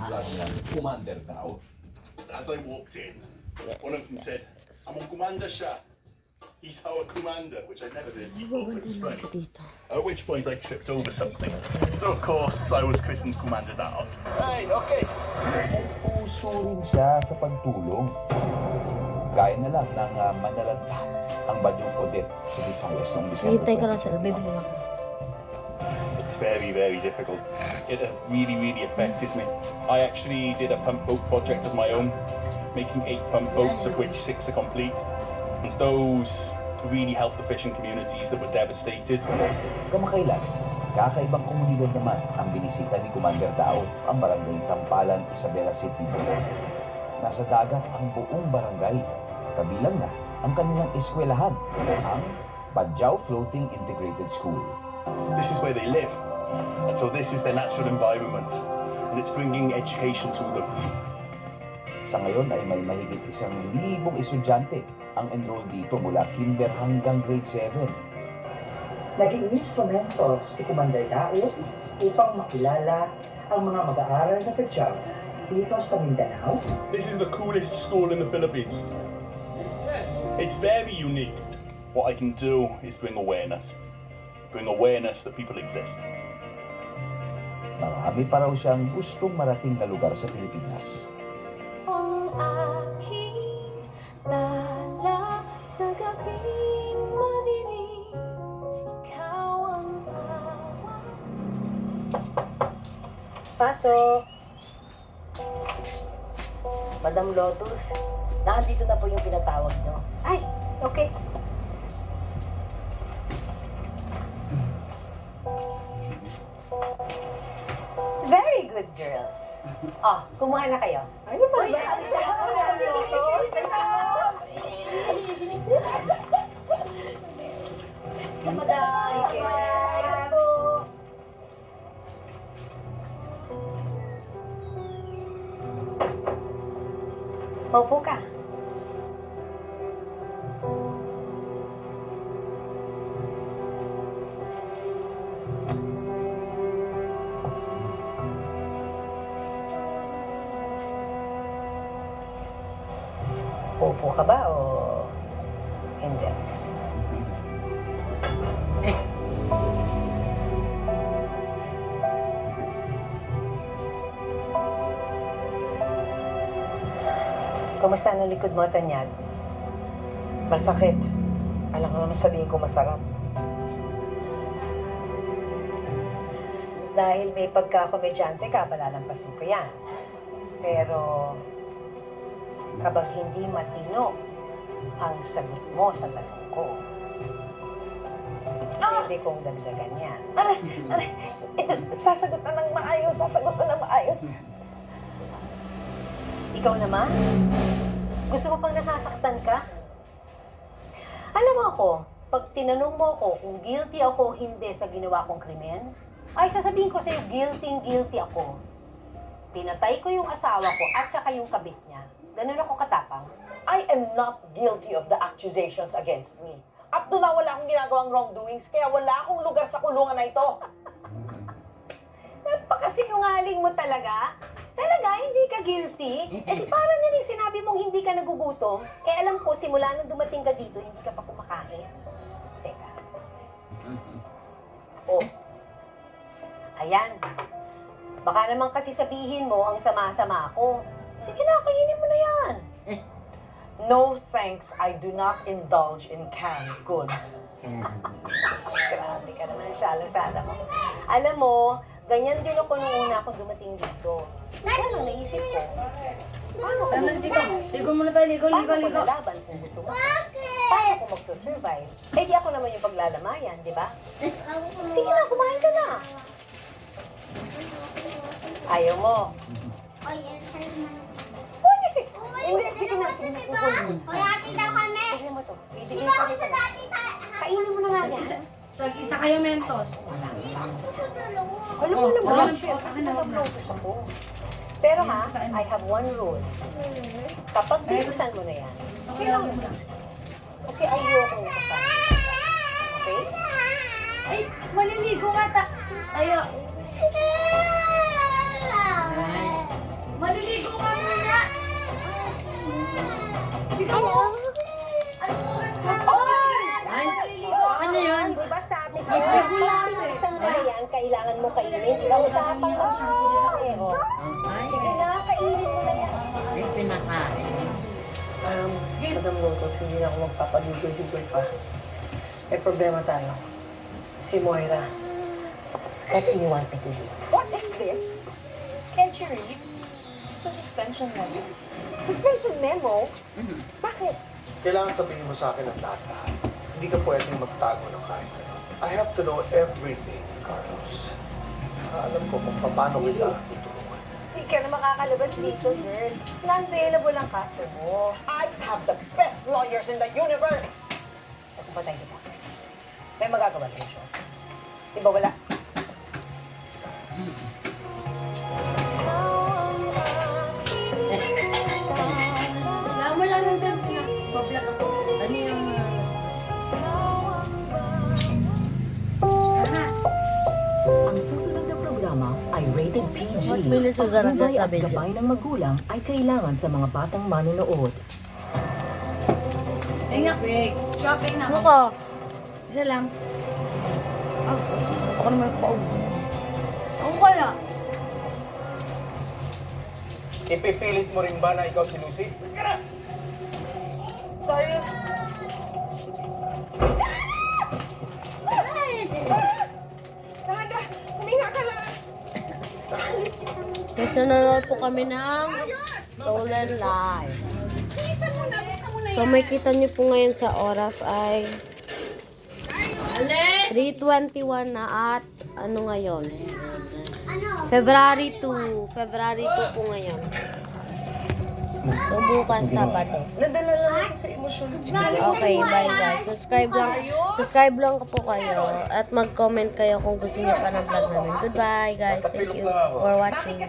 sabi niya, commander daw. As I walked in, one of them said, I'm on commander siya. He's our commander, which I never did before, but it's funny. At which point I tripped over something. So of course, I was christened Commander Dao. Right, okay. Puso rin siya sa pagtulong. Gaya na lang ng manalanta ang Bagyong Odette sa Visayas noong December. Hintay ka lang sir, baby mo lang. It's very, very difficult. It really, really affected me. I actually did a pump boat project of my own, making 8 pump boats, of which 6 are complete. And those really helped the fishing communities that were devastated. Kamakailan, kakaibang komunidad naman ang binisita ni Commander Dao, ang barangay Tampalan, Isabela City. Nasa dagat ang buong barangay, kabilang na ang kanilang eskwelahan, ang Badjao Floating Integrated School. This is where they live. And so this is their natural environment. And it's bringing education to them. Sa ngayon ay may mahigit 1,000 estudyante ang enrolled dito mula kinder hanggang grade 7. Naging instrumento si Commander Dao upang makilala ang mga mag-aaral na Badjao dito sa Mindanao. This is the coolest school in the Philippines. It's very unique. What I can do is bring awareness. Bring awareness that people exist. Marami pa raw siyang gustong marating na lugar sa Pilipinas. Ang aking lala sa gabing madilim, ikaw ang awa. Pasok! Madam Lotus, nandito na po yung pinatawag nyo. Ay, okay. Very good, girls. Oh, kumuha na kayo. Ano ba ba? Maupo ka. Upo ka ba o hindi? Kumusta ang likod mo, Tanyag? Masakit. Alam ko naman sabihin ko masarap. Dahil may pagkakomedyante ka, palalampasin ko yan. Pero kapag hindi matino ang sagot mo sa tanong ko, pwede kong dagdagan yan. Aray! Ito, sasagot na ng maayos, Ikaw naman? Gusto mo pang nasasaktan ka? Alam mo ako, pag tinanong mo ako kung guilty ako o hindi sa ginawa kong krimen, ay sasabihin ko sa'yo, guilty ako. Pinatay ko yung asawa ko at saka yung kabit niya. Ganun ako katapang. I am not guilty of the accusations against me. Up to now, wala akong ginagawang wrongdoings, kaya wala akong lugar sa kulungan na ito. Napakasinungaling mo talaga. Talaga, hindi ka guilty? Eh di parang yan yung sinabi mong hindi ka nagugutom. Eh alam ko, simula nung dumating ka dito, hindi ka pa kumakain. Teka. Oh. Ayan. Baka naman kasi sabihin mo ang sama-sama ko. Sige na, kainin mo na yan. No thanks, I do not indulge in canned goods. Grabe ka naman, shala-shala mo. Alam mo, ganyan din ako nung una akong dumating dito. Ano, naisip ko, paano ko Ligo muna tayo, ligo. lalaban kung gusto mo? Paano ko magsusurvive? Eh di ako naman yung paglalamayan, di ba? Sige na, kumain ka na. Ayaw mo. Pwede, sige. Hindi, sige na, sige na. Sige mo to. Bibigyan ko sa kainin mo na nga yan. Isa kayo, Mentos. Alam mo naman, chef, kasi nag-uploaders ako. Pero ha, I have one rule. Kapag binusan mo na yan, kailangan mo na. Kasi ayoko na kasama. Okay? Ay, maliligo nga ta. Ayo. kailangan mo kainin. Ikaw usapan mo. Sige na, kainin mo na yan. May pinakain. Madam Locos, hindi na ako magpapaligay-ligay pa. May problema tayo. Si Moira. What do you want me to do? What is this? Can't you read? It's a suspension memo. Suspension memo? Bakit? Kailangan sabihin mo sa akin ang lahat. Hindi ka pwedeng magtago ng kahit ano. I have to know everything, Carlos. Alam ko kung paano kita tutulungan. Hindi ka na makakalabas dito, girl. Non-available ang kaso mo. I have the best lawyers in the universe! At patay kita. May magagawa tayo siya. Di ba wala? Wala mo lang ng ganti na. Bablog ako. Ano yung... Ang susunod na programa ay rated PG. What minutes Ang is that hugay at video? gabay ng magulang ay kailangan sa mga batang manonood. Ay nga. Shopping na. Ano ko? Isa lang. Ako naman pa. Ako kaya. Ipipilit mo rin ba na ikaw si Lucy? Kasi nanonood po kami ng Stolen Life. So makita niyo po ngayon sa oras ay 3:21 na at ano ngayon? February 2. February 2 po ngayon. So bukas Sabado. Nadala lang ako sa emosyon. Okay, bye guys. Subscribe lang po kayo at mag-comment kayo kung gusto niyo pa ng vlog namin. Goodbye guys. Thank you for watching.